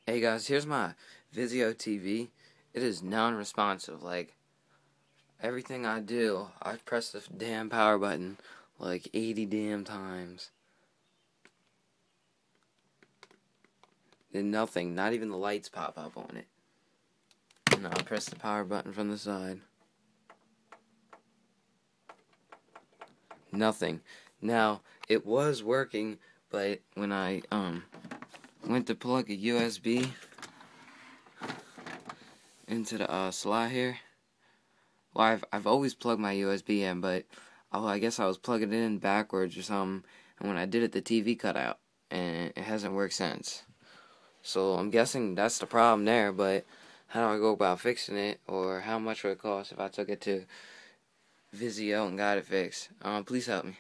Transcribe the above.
Hey guys, here's my Vizio TV. It is non-responsive. Like, everything I do, I press the damn power button like 80 damn times. Then nothing, not even the lights pop up on it. And I'll press the power button from the side. Nothing. Now, it was working, but when I went to plug a USB into the slot here. Well, I've always plugged my USB in, but I guess I was plugging it in backwards or something, and when I did it, the TV cut out, and it hasn't worked since. So I'm guessing that's the problem there, but how do I go about fixing it, or how much would it cost if I took it to Vizio and got it fixed? Please help me.